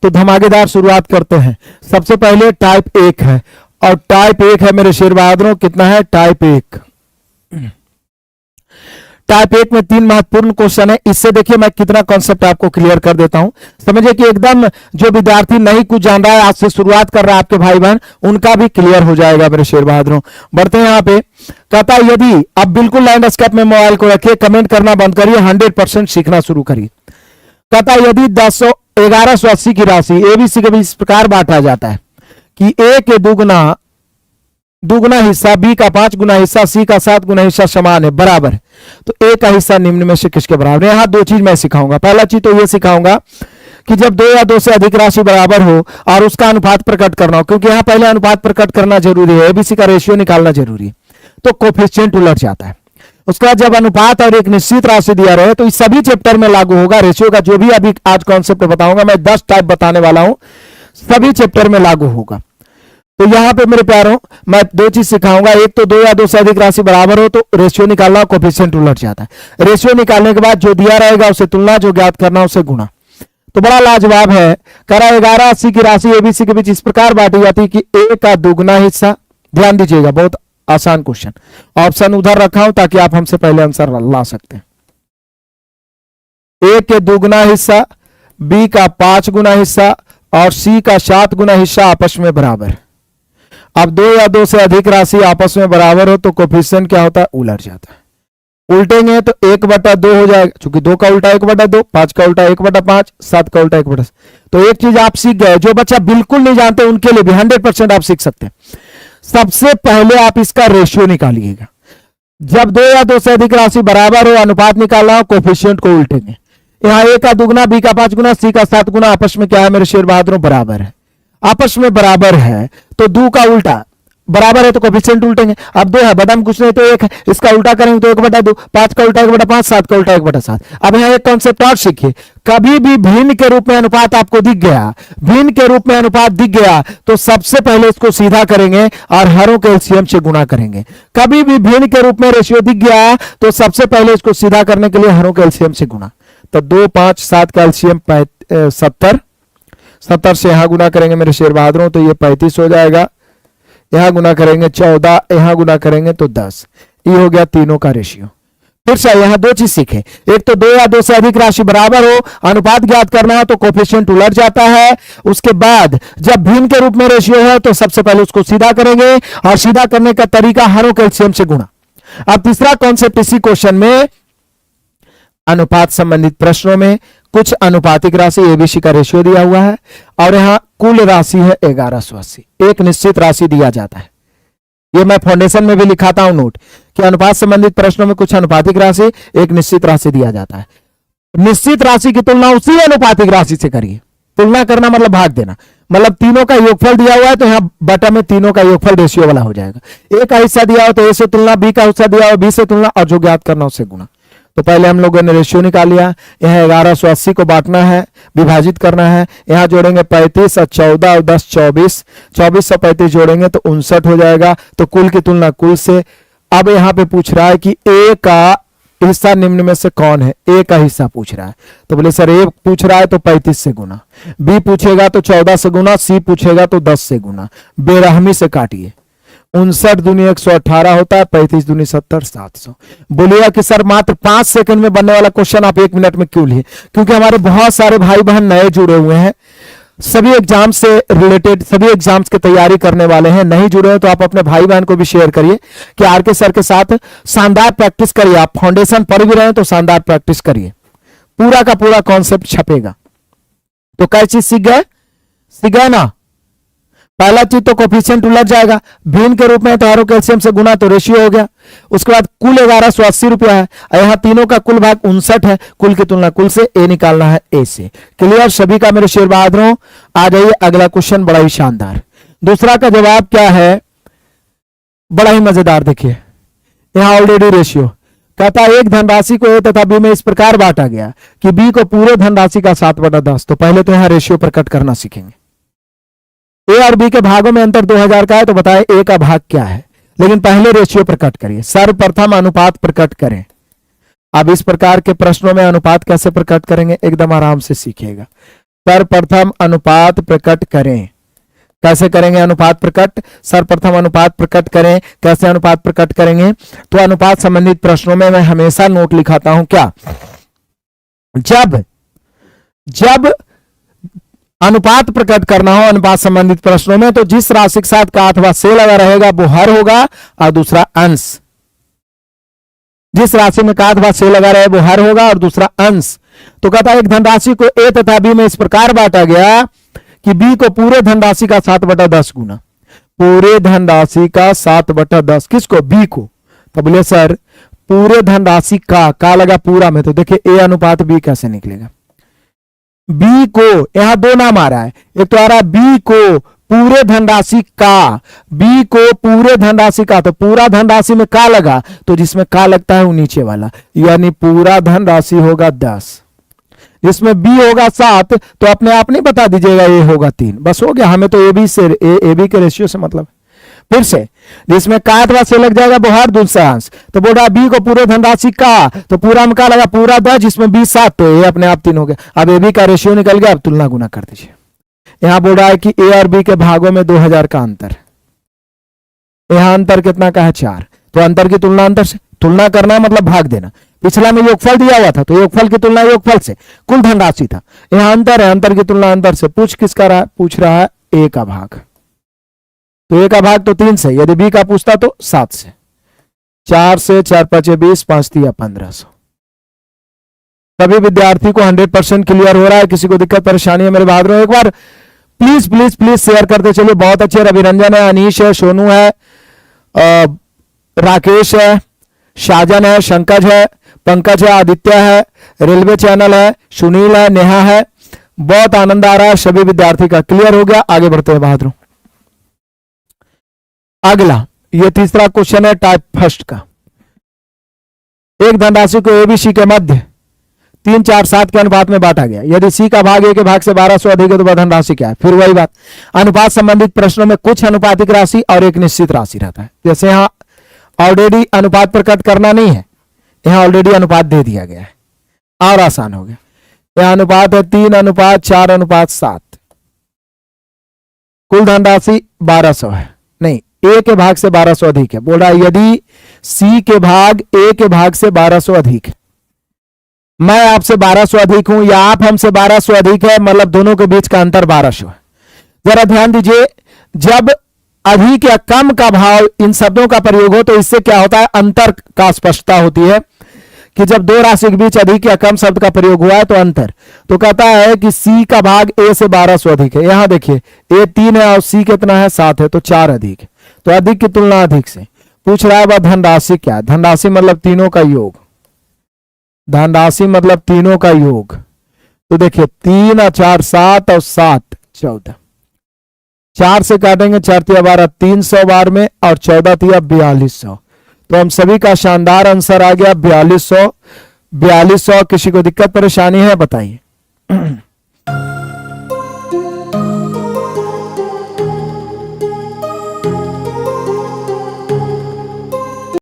तो धमाकेदार शुरुआत करते हैं। सबसे पहले टाइप 1 है, और टाइप 1 है मेरे शेर बहादुरों, कितना है टाइप 1। टाइप 1 में 3 महत्वपूर्ण क्वेश्चन है। इससे देखिए मैं कितना कॉन्सेप्ट आपको क्लियर कर देता हूं। समझिए कि एकदम जो विद्यार्थी नहीं कुछ जान रहा है, आज से शुरुआत कर रहा है आपके भाई बहन, उनका भी क्लियर हो जाएगा मेरे शेर बहादुरों। बढ़ते हैं यहाँ पे। कहता है यदि अब बिल्कुल लैंडस्केप में मोबाइल को रखिए, कमेंट करना बंद करिए, 100% सीखना शुरू करिए। कहता है यदि 1180 की राशि एबीसी के बीच इस प्रकार बांटा जाता है कि ए के दुगुना हिस्सा, बी का 5 गुना हिस्सा, सी का 7 गुना हिस्सा समान है, बराबर है, तो ए का हिस्सा निम्न में से किसके बराबर है। यहां 2 चीज मैं सिखाऊंगा। पहला चीज तो यह सिखाऊंगा कि जब 2 या 2 से अधिक राशि बराबर हो और उसका अनुपात प्रकट करना हो, क्योंकि यहां पहले अनुपात प्रकट करना जरूरी है, एबीसी का रेशियो निकालना जरूरी है, तो कोफिशिएंट उलट जाता है। उसके बाद जब अनुपात और एक निश्चित राशि दिया रहे, तो इस सभी चैप्टर में लागू होगा। रेशियो का जो भी अभी आज कॉन्सेप्ट बताऊंगा, मैं 10 टाइप बताने वाला हूं, सभी चैप्टर में लागू होगा। तो यहां पे मेरे प्यारों मैं 2 चीज सिखाऊंगा। एक तो 2 या 2 से अधिक राशि बराबर हो तो रेशियो निकालना, कोफिशिएंट उलट जाता है। रेशियो निकालने के बाद जो दिया रहेगा उसे तुलना, जो ज्ञात करना उसे गुणा। तो बड़ा लाजवाब है। कह रहा 1180 की राशि एबीसी के बीच इस प्रकार बांटी जाती है कि ए का दुगना हिस्सा, ध्यान दीजिएगा बहुत आसान क्वेश्चन, ऑप्शन उधर रखा हूं ताकि आप हमसे पहले आंसर ला सकते हैं। ए के दुगना हिस्सा, बी का 5 गुना हिस्सा और सी का 7 गुना हिस्सा आपस में बराबर। अब 2 या 2 से अधिक राशि आपस में बराबर हो तो कोफिशिएंट क्या होता है, उलट जाता है। उल्टेंगे तो 1/2 हो जाएगा, क्योंकि 2 का उल्टा 1/2, 5 का उल्टा 1/5, 7 का उल्टा 1/7। तो एक चीज आप सीख गए, जो बच्चा बिल्कुल नहीं जानते उनके लिए भी 100% आप सीख सकते हैं। सबसे पहले आप इसका रेशियो निकालिएगा। जब 2 या 2 से अधिक राशि बराबर हो, अनुपात निकालना हो, कोफिशिएंट को उल्टेंगे। यहां ए का दुगना, बी का 5 गुना, सी का 7 गुना आपस में क्या है मेरे शेर बहादुरों, बराबर है। आपस में बराबर है तो 2 का उल्टा बराबर है तो कोफिशिएंट उल्टेंगे। अब 2 है, बदाम कुछ नहीं तो 1 है, इसका उल्टा करेंगे तो 1/2, 5 का उल्टा 1/5, 7 का उल्टा 1/7। अब यहां एक कॉन्सेप्ट और सीखिए, कभी भी भिन्न के रूप में अनुपात आपको दिख गया, भिन्न के रूप में अनुपात दिख गया तो सबसे पहले इसको सीधा करेंगे और हरों के एलसीएम से गुणा करेंगे। कभी भी भिन्न के रूप में रेशियो दिख गया तो सबसे पहले इसको सीधा करने के लिए हरों के एलसीएम से गुणा। तो 2, 5, 7 का एलसीएम 70, 70 से यहां गुना करेंगे मेरे शेर बहादुरों तो ये 35 हो जाएगा। यहां गुना करेंगे 14, यहां गुना करेंगे तो 10। ये हो गया तीनों का रेशियो। फिर से यहां 2 चीज सीखे। एक तो 2 या 2 से अधिक राशि बराबर हो, अनुपात ज्ञात करना हो तो कोफिशिएंट उलट जाता है। उसके बाद जब भिन्न के रूप में रेशियो है तो सबसे पहले उसको सीधा करेंगे और सीधा करने का तरीका हरों के एलसीएम से गुणा। अब तीसरा कॉन्सेप्ट इसी क्वेश्चन में, अनुपात संबंधित प्रश्नों में कुछ अनुपातिक राशि एबीसी का रेशियो दिया हुआ है और यहां कुल राशि है 1180, एक निश्चित राशि दिया जाता है। ये मैं फाउंडेशन में भी लिखाता हूं नोट कि अनुपात संबंधित प्रश्नों में कुछ अनुपातिक राशि, एक निश्चित राशि दिया जाता है। निश्चित राशि की तुलना उसी अनुपातिक राशि से करिए। तुलना करना मतलब भाग देना, मतलब तीनों का योगफल दिया हुआ है तो यहां बटा में तीनों का योगफल रेशियो वाला हो जाएगा। ए का हिस्सा दिया हो तो ए से तुलना, बी का हिस्सा दिया हो बी से तुलना, और जो ज्ञात करना उससे गुणा। तो पहले हम लोगों ने रेशियो निकाल लिया। यहां 1180 को बांटना है, विभाजित करना है। यहां जोड़ेंगे 35 और 14 और 10 24, 24 और 35 जोड़ेंगे तो 59 हो जाएगा। तो कुल की तुलना कुल से। अब यहां पे पूछ रहा है कि ए का हिस्सा निम्न में से कौन है, ए का हिस्सा पूछ रहा है। तो बोले सर ए पूछ रहा है तो 35 से गुना, बी पूछेगा तो 14 से गुना, सी पूछेगा तो 10 से गुना। बेरहमी से काटिए। 59 दूनी 118 होता है, 35 दूनी 70, 700। बोलिएगा कि सर मात्र 5 सेकंड में बनने वाला क्वेश्चन आप 1 मिनट में क्यों लिए? क्योंकि हमारे बहुत सारे भाई बहन नए जुड़े हुए हैं, सभी एग्जाम से रिलेटेड, सभी एग्जाम्स की तैयारी करने वाले हैं। नहीं जुड़े हैं तो आप अपने भाई बहन को भी शेयर करिए कि आरके सर के साथ शानदार प्रैक्टिस करिए। आप फाउंडेशन पढ़ भी रहे हैं तो शानदार प्रैक्टिस करिए, पूरा का पूरा कॉन्सेप्ट छपेगा। तो क्या चीज सीख गए ना? पहला चीज तो कोफिशिएंट उलट जाएगा, भिन्न के रूप में तो हरों के एलसीएम से गुना तो रेशियो हो गया। उसके बाद कुल 1180 रुपया है, यहां तीनों का कुल भाग 59 है, कुल की तुलना कुल से, ए निकालना है ए से। क्लियर सभी का मेरे शेर बहादुरों? आ जाइए अगला क्वेश्चन, बड़ा ही शानदार। दूसरा का जवाब क्या है, बड़ा ही मजेदार। देखिए यहां ऑलरेडी रेशियो कहता है एक धनराशि को ए तथा बी में इस प्रकार बांटा गया कि बी को पूरे धनराशि का 7/10। तो पहले तो यहां रेशियो प्रकट करना सीखेंगे। ए और बी के भागों में अंतर 2000 का है तो बताएं ए का भाग क्या है। लेकिन पहले रेशियो प्रकट करिए, सर्वप्रथम अनुपात प्रकट करें। अब इस प्रकार के प्रश्नों में अनुपात कैसे प्रकट करेंगे एकदम आराम से सीखिएगा। सर्वप्रथम अनुपात प्रकट करें। कैसे करेंगे अनुपात प्रकट? सर्वप्रथम अनुपात प्रकट करें। कैसे अनुपात प्रकट करेंगे? तो अनुपात संबंधित प्रश्नों में मैं हमेशा नोट लिखाता हूं क्या, जब अनुपात प्रकट करना हो अनुपात संबंधित प्रश्नों में, तो जिस राशि के साथ का अथवा से लगा रहेगा वो हर होगा और दूसरा अंश। जिस राशि में का अथवा से लगा रहे वो हर होगा और दूसरा अंश। तो कहता है एक धनराशि को ए तथा बी में इस प्रकार बांटा गया कि बी को पूरे धनराशि का 7/10 गुना, पूरे धनराशि का 7/10 किसको? बी को। तो बोले सर पूरे धनराशि का लगा पूरा में, तो देखिए ए अनुपात बी कैसे निकलेगा। बी को यहां दो नाम आ रहा है, एक तो आ रहा है बी को पूरे धनराशि का, बी को पूरे धनराशि का, तो पूरा धनराशि में का लगा, तो जिसमें का लगता है वो नीचे वाला, यानी पूरा धनराशि होगा 10, जिसमें बी होगा 7, तो अपने आप नहीं बता दीजिएगा ए होगा 3, बस हो गया। हमें तो ए बी के रेशियो से मतलब। फिर से जिसमें का अथवा से लग जाएगा वो हर दूसरा अंश, तो बोल रहा बी को पूरे धनराशि का, तो पूरा में का लगा पूरा 10, जिसमें बी 7, तो ए अपने आप 3 हो गया। अब ए बी का रेशियो निकल गया, अब तुलना गुना कर दीजिए। यहां बोल रहा है कि ए और बी के भागों में 2000 का अंतर, यहां अंतर कितना का है 4, तो अंतर की तुलना अंतर से, तुलना करना मतलब भाग देना। पिछला में योगफल दिया हुआ था, तो योगफल की तुलना योगफल से, कुल धनराशि था, यहां अंतर है, अंतर की तुलना अंतर से। पूछ किसका रहा? पूछ रहा है ए का भाग, तो ए का भाग तो 3 से, यदि बी का पूछता तो 7 से। 4 से 4 5 20, 5 3 1500। सभी विद्यार्थी को 100% क्लियर हो रहा है? किसी को दिक्कत परेशानी है मेरे बहादुर? एक बार प्लीज प्लीज प्लीज शेयर करते चलिए। बहुत अच्छे, रवि रंजन है, अनीश है, सोनू है, राकेश है, शाजन है, शंकज है, पंकज है, आदित्य है, रेलवे चैनल है, सुनील है, नेहा है। बहुत आनंद आ रहा है, सभी विद्यार्थी का क्लियर हो गया। आगे बढ़ते हैं बहादुर। अगला ये तीसरा क्वेश्चन है टाइप फर्स्ट का। एक धनराशि को एबीसी के मध्य 3 4 7 के अनुपात में बांटा गया। यदि सी का भाग ए के भाग से 1200 अधिक है तो वह धनराशि क्या है? फिर वही बात, अनुपात संबंधित प्रश्नों में कुछ अनुपातिक राशि और एक निश्चित राशि रहता है। जैसे यहां ऑलरेडी अनुपात प्रकट करना नहीं है, यहां ऑलरेडी अनुपात दे दिया गया है और आसान हो गया। यहां अनुपात है 3:4:7, कुल धनराशि 1200 है, नहीं ए के भाग से 1200 अधिक है। बोल रहा है यदि सी के भाग ए के भाग से 1200 अधिक है, मैं आपसे 1200 अधिक हूं या आप हमसे 1200 अधिक है, मतलब दोनों के बीच का अंतर 1200 है। जरा ध्यान दीजिए, जब अधिक या कम का भाव इन शब्दों का प्रयोग हो तो इससे क्या होता है? अंतर का स्पष्टता होती है कि जब दो राशि के बीच अधिक या कम शब्द का प्रयोग हुआ है तो अंतर। तो कहता है कि सी का भाग ए से 1200 अधिक है। यहां देखिए ए 3 है और सी कितना है? 7 है, तो 4 अधिक है। तो अधिक की तुलना अधिक से पूछ रहा है। वह धनराशि क्या है? धनराशि मतलब तीनों का योग, धनराशि मतलब तीनों का योग। तो देखिए 3 और 4 7 और 7 14, 4 से काटेंगे 4 तिया 12, 300 बार में, और 14 तिया 4200। तो हम सभी का शानदार आंसर आ गया 4200। 4200। किसी को दिक्कत परेशानी है बताइए?